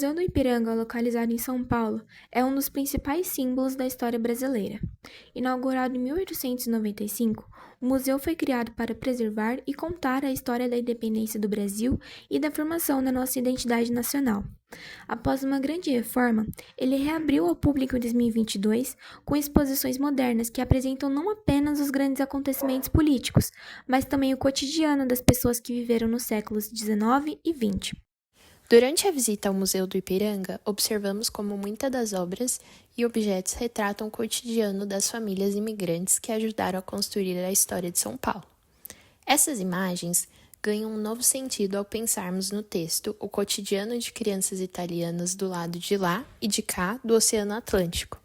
Museu do Ipiranga, localizado em São Paulo, é um dos principais símbolos da história brasileira. Inaugurado em 1895, o museu foi criado para preservar e contar a história da independência do Brasil e da formação da nossa identidade nacional. Após uma grande reforma, ele reabriu ao público em 2022 com exposições modernas que apresentam não apenas os grandes acontecimentos políticos, mas também o cotidiano das pessoas que viveram nos séculos XIX e XX. Durante a visita ao Museu do Ipiranga, observamos como muitas das obras e objetos retratam o cotidiano das famílias imigrantes que ajudaram a construir a história de São Paulo. Essas imagens ganham um novo sentido ao pensarmos no texto o cotidiano de crianças italianas do lado de lá e de cá do Oceano Atlântico.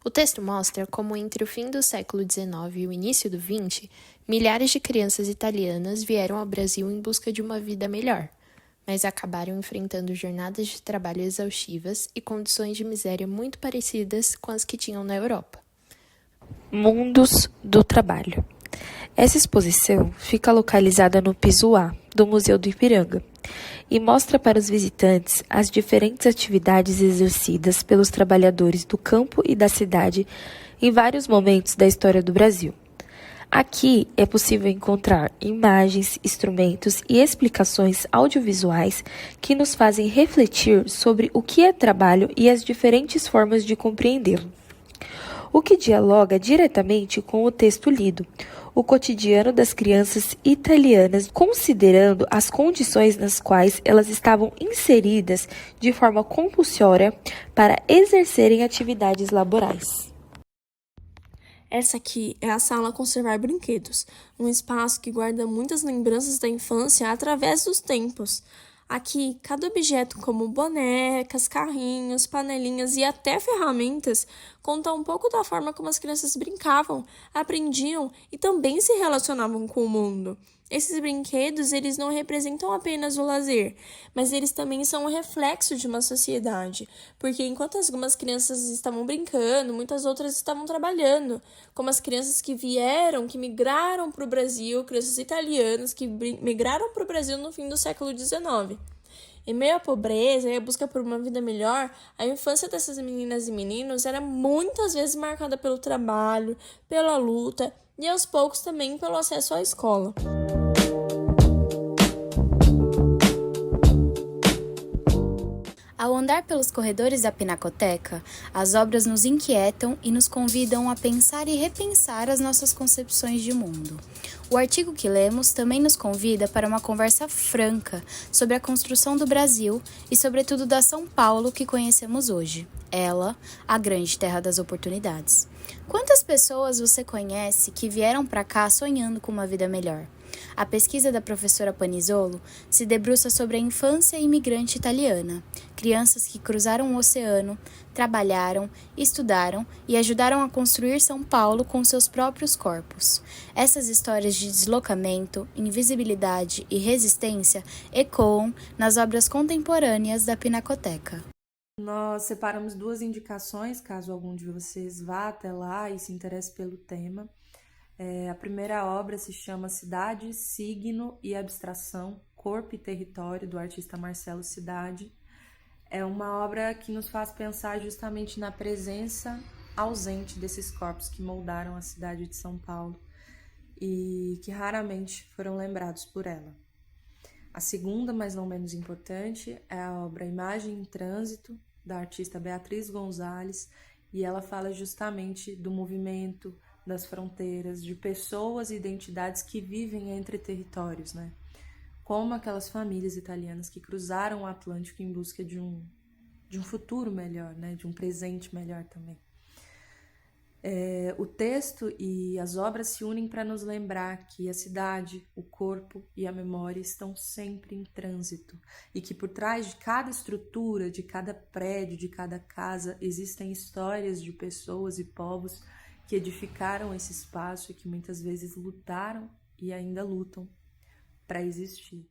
O texto mostra como entre o fim do século XIX e o início do XX, milhares de crianças italianas vieram ao Brasil em busca de uma vida melhor, mas acabaram enfrentando jornadas de trabalho exaustivas e condições de miséria muito parecidas com as que tinham na Europa. Mundos do Trabalho. Essa exposição fica localizada no piso A do Museu do Ipiranga e mostra para os visitantes as diferentes atividades exercidas pelos trabalhadores do campo e da cidade em vários momentos da história do Brasil. Aqui é possível encontrar imagens, instrumentos e explicações audiovisuais que nos fazem refletir sobre o que é trabalho e as diferentes formas de compreendê-lo. O que dialoga diretamente com o texto lido, o cotidiano das crianças italianas, considerando as condições nas quais elas estavam inseridas de forma compulsória para exercerem atividades laborais. Essa aqui é a sala Conservar Brinquedos, um espaço que guarda muitas lembranças da infância através dos tempos. Aqui, cada objeto como bonecas, carrinhos, panelinhas e até ferramentas conta um pouco da forma como as crianças brincavam, aprendiam e também se relacionavam com o mundo. Esses brinquedos, eles não representam apenas o lazer, mas eles também são um reflexo de uma sociedade, porque enquanto algumas crianças estavam brincando, muitas outras estavam trabalhando, como as crianças que migraram para o Brasil, crianças italianas que migraram para o Brasil no fim do século XIX. Em meio à pobreza e à busca por uma vida melhor, a infância dessas meninas e meninos era muitas vezes marcada pelo trabalho, pela luta e aos poucos também pelo acesso à escola. Ao andar pelos corredores da Pinacoteca, as obras nos inquietam e nos convidam a pensar e repensar as nossas concepções de mundo. O artigo que lemos também nos convida para uma conversa franca sobre a construção do Brasil e, sobretudo, da São Paulo que conhecemos hoje. Ela, a grande terra das oportunidades. Quantas pessoas você conhece que vieram para cá sonhando com uma vida melhor? A pesquisa da professora Panizzolo se debruça sobre a infância imigrante italiana, crianças que cruzaram o oceano, trabalharam, estudaram e ajudaram a construir São Paulo com seus próprios corpos. Essas histórias de deslocamento, invisibilidade e resistência ecoam nas obras contemporâneas da Pinacoteca. Nós separamos duas indicações, caso algum de vocês vá até lá e se interesse pelo tema. A primeira obra se chama Cidade, Signo e Abstração, Corpo e Território, do artista Marcelo Cidade. É uma obra que nos faz pensar justamente na presença ausente desses corpos que moldaram a cidade de São Paulo e que raramente foram lembrados por ela. A segunda, mas não menos importante, é a obra Imagem em Trânsito, da artista Beatriz Gonzalez, e ela fala justamente do movimento, das fronteiras, de pessoas e identidades que vivem entre territórios, né? Como aquelas famílias italianas que cruzaram o Atlântico em busca de um futuro melhor, né? De um presente melhor também. O texto e as obras se unem para nos lembrar que a cidade, o corpo e a memória estão sempre em trânsito e que por trás de cada estrutura, de cada prédio, de cada casa, existem histórias de pessoas e povos que edificaram esse espaço e que muitas vezes lutaram e ainda lutam para existir.